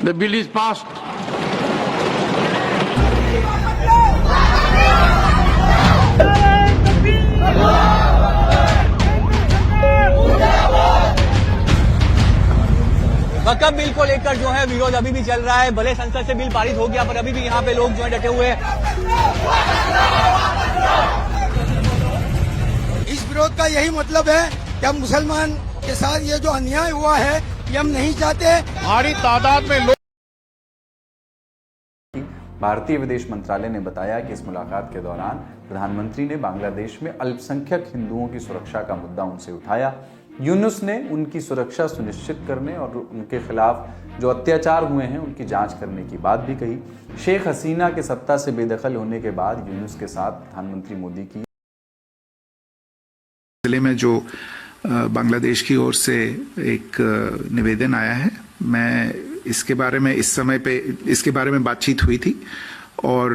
The bill is passed. Waqf bill को लेकर जो है विरोध अभी भी चल रहा है। भले संसद से बिल पारित हो गया पर अभी भी यहाँ पे लोग जो है डटे हुए हैं। इस विरोध का यही मतलब है कि हम मुसलमान के साथ ये जो अन्याय हुआ है ये हम नहीं चाहते। भारी तादाद में लोग। भारतीय विदेश मंत्रालय ने बताया कि इस मुलाकात के दौरान प्रधानमंत्री ने बांग्लादेश में अल्पसंख्यक हिंदुओं की सुरक्षा का मुद्दा उनसे उठाया। यूनुस ने उनकी सुरक्षा सुनिश्चित करने और उनके खिलाफ जो अत्याचार हुए हैं उनकी जांच करने की बात भी कही। शेख हसीना के सत्ता से बेदखल होने के बाद यूनुस के साथ प्रधानमंत्री मोदी की जिले में जो बांग्लादेश की ओर से एक निवेदन आया है, मैं इसके बारे में इस समय पे इसके बारे में बातचीत हुई थी और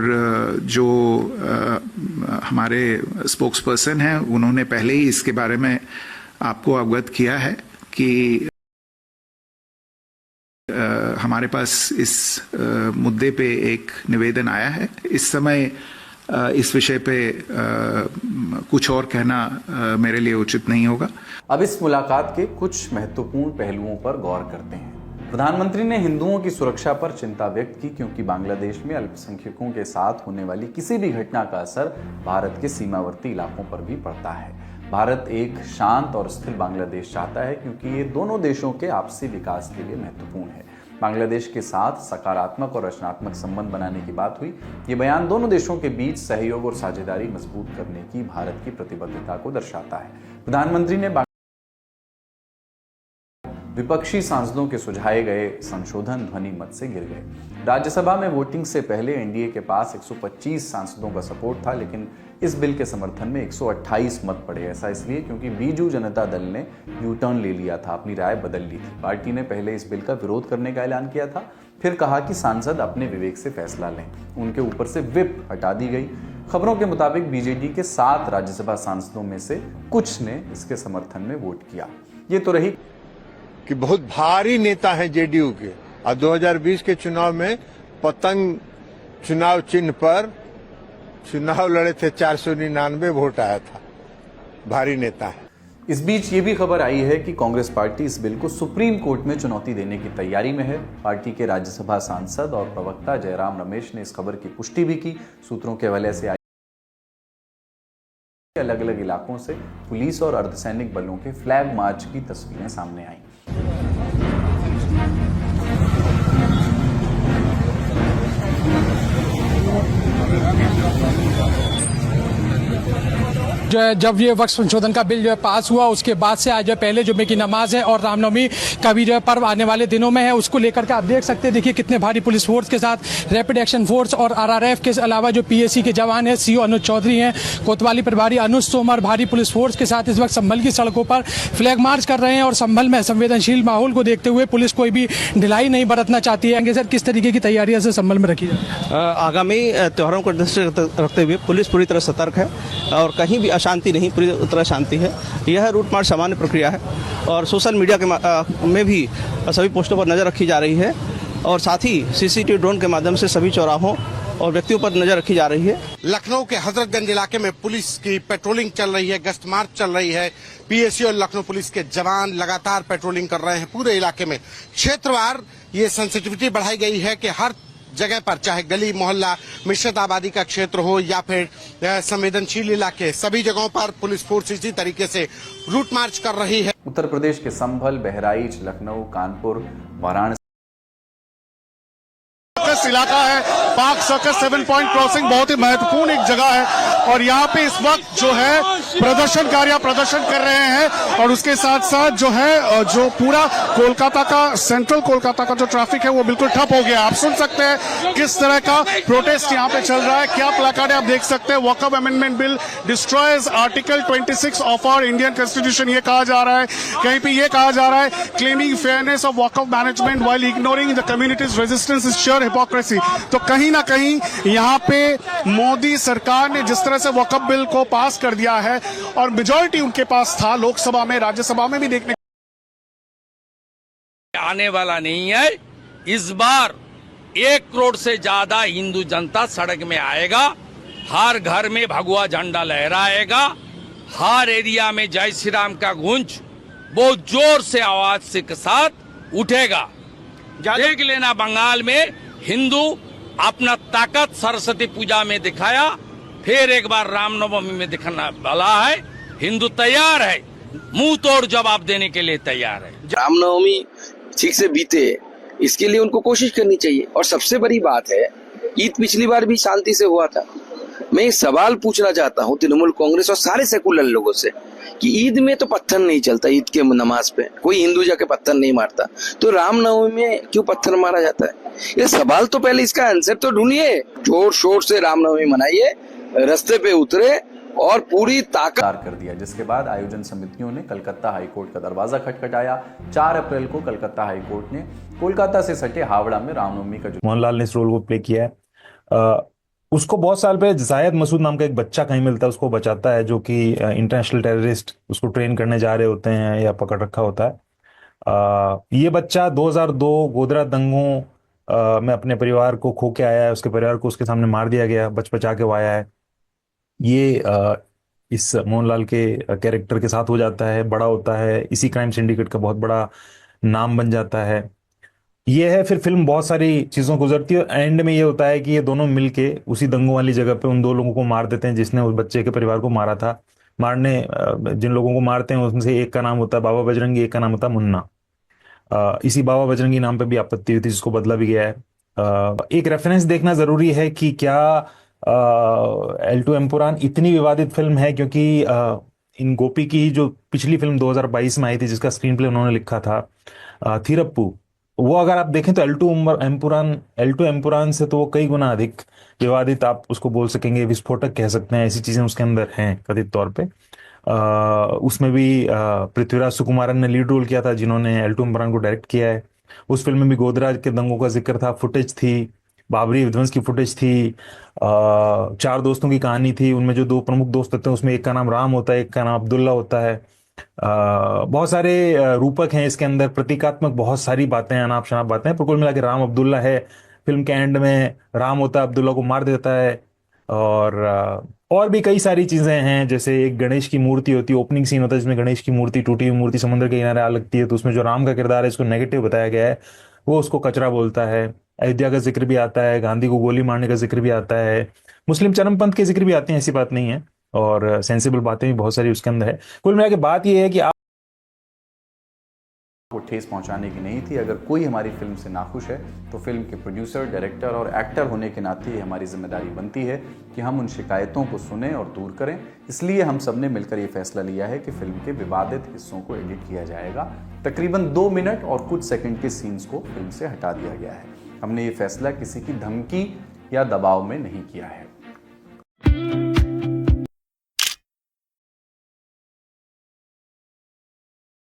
जो हमारे स्पोक्स पर्सन हैं उन्होंने पहले ही इसके बारे में आपको अवगत किया है कि हमारे पास इस मुद्दे पे एक निवेदन आया है। इस समय इस विषय पे कुछ और कहना मेरे लिए उचित नहीं होगा। अब इस मुलाकात के कुछ महत्वपूर्ण पहलुओं पर गौर करते हैं। प्रधानमंत्री ने हिंदुओं की सुरक्षा पर चिंता व्यक्त की क्योंकि बांग्लादेश में अल्पसंख्यकों के साथ होने वाली किसी भी घटना का असर भारत के सीमावर्ती इलाकों पर भी पड़ता है। भारत एक शांत और स्थिर बांग्लादेश चाहता है क्योंकि ये दोनों देशों के आपसी विकास के लिए महत्वपूर्ण है। बांग्लादेश के साथ सकारात्मक और रचनात्मक संबंध बनाने की बात हुई। ये बयान दोनों देशों के बीच सहयोग और साझेदारी मजबूत करने की भारत की प्रतिबद्धता को दर्शाता है। प्रधानमंत्री ने विपक्षी सांसदों के सुझाए गए संशोधन ध्वनि मत से गिर गए। राज्यसभा में वोटिंग से पहले एनडीए के पास 125 सांसदों का सपोर्ट था, लेकिन इस बिल के समर्थन में 128 मत पड़े। ऐसा इसलिए क्योंकि बीजू जनता दल ने यू टर्न ले लिया था, अपनी राय बदल ली थी। पार्टी ने पहले इस बिल का विरोध करने का ऐलान किया था, फिर कहा कि सांसद अपने विवेक से फैसला लें। उनके ऊपर से व्हिप हटा दी गई। खबरों के मुताबिक बीजेडी के 7 राज्यसभा सांसदों में से कुछ ने इसके समर्थन में वोट किया। ये तो रही कि बहुत भारी नेता हैं जेडीयू के, और 2020 के चुनाव में पतंग चुनाव चिन्ह पर चुनाव लड़े थे, 499 वोट आया था। भारी नेता है। इस बीच ये भी खबर आई है कि कांग्रेस पार्टी इस बिल को सुप्रीम कोर्ट में चुनौती देने की तैयारी में है। पार्टी के राज्यसभा सांसद और प्रवक्ता जयराम रमेश ने इस खबर की पुष्टि भी की। सूत्रों के हवाले से अलग अलग इलाकों से पुलिस और अर्धसैनिक बलों के फ्लैग मार्च की तस्वीरें सामने आई। जो है जब ये वक्फ संशोधन का बिल जो है पास हुआ उसके बाद से आज जो पहले जुम्मे की नमाज है और रामनवमी का भी जो है पर्व आने वाले दिनों में है, उसको लेकर के आप देख सकते हैं। देखिए कितने भारी पुलिस फोर्स के साथ रैपिड एक्शन फोर्स और आरआरएफ के अलावा जो पीएसी के जवान है, सीओ अनुज चौधरी हैं, कोतवाली प्रभारी अनुज तोमर भारी पुलिस फोर्स के साथ इस वक्त संभल की सड़कों पर फ्लैग मार्च कर रहे हैं और संभल में संवेदनशील माहौल को देखते हुए पुलिस कोई भी ढिलाई नहीं बरतना चाहती है। सर, किस तरीके की तैयारियां से संभल में रखी है? आगामी त्योहारों को दृष्टि रखते हुए पुलिस पूरी तरह सतर्क है और कहीं भी अशांति नहीं, पूरी तरह शांति है। यह रूट मार्च सामान्य प्रक्रिया है और सोशल मीडिया के में भी सभी पोस्टों पर नज़र रखी जा रही है और साथ ही सीसीटीवी ड्रोन के माध्यम से सभी चौराहों और व्यक्तियों पर नजर रखी जा रही है। लखनऊ के हजरतगंज इलाके में पुलिस की पेट्रोलिंग चल रही है, गश्त मार्च चल रही है। पीएसी और लखनऊ पुलिस के जवान लगातार पेट्रोलिंग कर रहे हैं पूरे इलाके में। क्षेत्रवार ये सेंसिटिविटी बढ़ाई गई है कि हर जगह पर, चाहे गली मोहल्ला मिश्रित आबादी का क्षेत्र हो या फिर संवेदनशील इलाके, सभी जगहों पर पुलिस फोर्स इसी तरीके से रूट मार्च कर रही है। उत्तर प्रदेश के संभल, बहराइच, लखनऊ, कानपुर, वाराणसी इलाका है। पाक सर्कस 7 पॉइंट क्रॉसिंग बहुत ही महत्वपूर्ण एक जगह है और यहाँ पे इस वक्त जो है प्रदर्शनकारी प्रदर्शन कर रहे हैं और उसके साथ साथ जो है जो पूरा कोलकाता का, सेंट्रल कोलकाता का जो ट्रैफिक है वो बिल्कुल ठप हो गया। आप सुन सकते हैं किस तरह का प्रोटेस्ट यहाँ पे चल रहा है। क्या प्लाकार्ड है आप देख सकते हैं। Waqf amendment bill destroys article 26 of our Indian constitution, ये कहा जा रहा है। कहीं पे ये कहा जा रहा है claiming fairness of Waqf management while ignoring the communities resistance is sure hypocrisy. तो कहीं ना कहीं यहाँ पे मोदी सरकार ने जिस तरह से वक्फ बिल को पास कर दिया है और मेजॉरिटी उनके पास था लोकसभा में, राज्यसभा में भी देखने आने वाला नहीं है। इस बार 1 करोड़ से ज्यादा हिंदू जनता सड़क में आएगा, हर घर में भगवा झंडा लहराएगा, हर एरिया में जय श्री राम का गूंज बहुत जोर से आवाज से के साथ उठेगा। देख लेना, बंगाल में हिंदू अपना ताकत सरस्वती पूजा में दिखाया, फिर एक बार रामनवमी में दिखाना वाला है। हिंदू तैयार है, मुंह तोड़ जवाब देने के लिए तैयार है। रामनवमी ठीक से बीते, इसके लिए उनको कोशिश करनी चाहिए। और सबसे बड़ी बात है, ईद पिछली बार भी शांति से हुआ था। मैं एक सवाल पूछना चाहता हूँ तृणमूल कांग्रेस और सारे सेकुलर लोगों से कि ईद में तो पत्थर नहीं चलता, ईद के नमाज पे कोई हिंदू जाके पत्थर नहीं मारता, तो रामनवमी में क्यों पत्थर मारा जाता है? ये सवाल तो पहले इसका आंसर तो ढूंढिए। जोर शोर से रामनवमी मनाइए, रास्ते पे उतरे और पूरी ताकत कर दिया, जिसके बाद आयोजन समितियों ने कलकत्ता हाईकोर्ट का दरवाजा खटखटाया। 4 अप्रैल को कलकत्ता हाईकोर्ट ने कोलकाता से सटे हावड़ा में रामनवमी का मोहनलाल ने इस रोल को प्ले किया है। उसको बहुत साल पहले जायद मसूद नाम का एक बच्चा कहीं मिलता है, उसको बचाता है, जो कि इंटरनेशनल टेररिस्ट उसको ट्रेन करने जा रहे होते हैं या पकड़ रखा होता है। ये बच्चा 2002 गोधरा दंगों में अपने परिवार को खो के आया है, उसके परिवार को उसके सामने मार दिया गया, बचा के वो आया है। ये इस मोहनलाल के कैरेक्टर के साथ हो जाता है, बड़ा होता है, इसी क्राइम सिंडिकेट का बहुत बड़ा नाम बन जाता है। ये है, फिर फिल्म बहुत सारी चीज़ों गुजरती है। एंड में ये होता है कि ये दोनों मिलके उसी दंगों वाली जगह पे उन 2 लोगों को मार देते हैं जिसने उस बच्चे के परिवार को मारा था। जिन लोगों को मारते हैं उसमें से एक का नाम होता है बाबा बजरंगी, एक का नाम होता है मुन्ना। इसी बाबा बजरंगी नाम पे भी आपत्ति हुई थी, जिसको बदला भी गया है। एक रेफरेंस देखना जरूरी है कि क्या L2 एम्पुरान इतनी विवादित फिल्म है, क्योंकि इन गोपी की जो पिछली फिल्म 2022 में आई थी, जिसका स्क्रीन प्ले उन्होंने लिखा था थीरप्पू, वो अगर आप देखें तो L2 एम्पुरान से तो वो कई गुना अधिक विवादित आप उसको बोल सकेंगे, विस्फोटक कह सकते हैं, ऐसी चीजें उसके अंदर हैं कथित तौर पे। उसमें भी पृथ्वीराज सुकुमारन ने लीड रोल किया था, जिन्होंने L2 एम्पुरान को डायरेक्ट किया है। उस फिल्म में भी गोधरा के दंगों का जिक्र था, फुटेज थी, बाबरी विध्वंस की फुटेज थी, 4 दोस्तों की कहानी थी। उनमें जो 2 प्रमुख दोस्त होते हैं उसमें एक का नाम राम होता है, एक का नाम अब्दुल्ला होता है। बहुत सारे रूपक हैं इसके अंदर, प्रतीकात्मक बहुत सारी बातें, अनाप शनाप बातें हैं, पर कुल मिला के राम अब्दुल्ला है। फिल्म के एंड में राम होता है, अब्दुल्ला को मार देता है। और भी कई सारी चीजें हैं, जैसे एक गणेश की मूर्ति होती है, ओपनिंग सीन होता है जिसमें गणेश की मूर्ति, टूटी हुई मूर्ति समुद्र के किनारे आ लगती है, तो उसमें जो राम का किरदार है इसको नेगेटिव बताया गया है, वो उसको कचरा बोलता है। अयोध्या का जिक्र भी आता है, गांधी को गोली मारने का जिक्र भी आता है, मुस्लिम चरमपंथ के जिक्र भी आते हैं, ऐसी बात नहीं है, और सेंसिबल बातें भी बहुत सारी उसके अंदर है। कुल मिला के बात यह है कि आप को ठेस पहुंचाने की नहीं थी। अगर कोई हमारी फिल्म से नाखुश है तो फिल्म के प्रोड्यूसर, डायरेक्टर और एक्टर होने के नाते ये हमारी जिम्मेदारी बनती है कि हम उन शिकायतों को सुनें और दूर करें। इसलिए हम सब ने मिलकर ये फैसला लिया है कि फिल्म के विवादित हिस्सों को एडिट किया जाएगा। तकरीबन 2 मिनट और कुछ सेकंड के सीन्स को फिल्म से हटा दिया गया है। हमने ये फैसला किसी की धमकी या दबाव में नहीं किया है।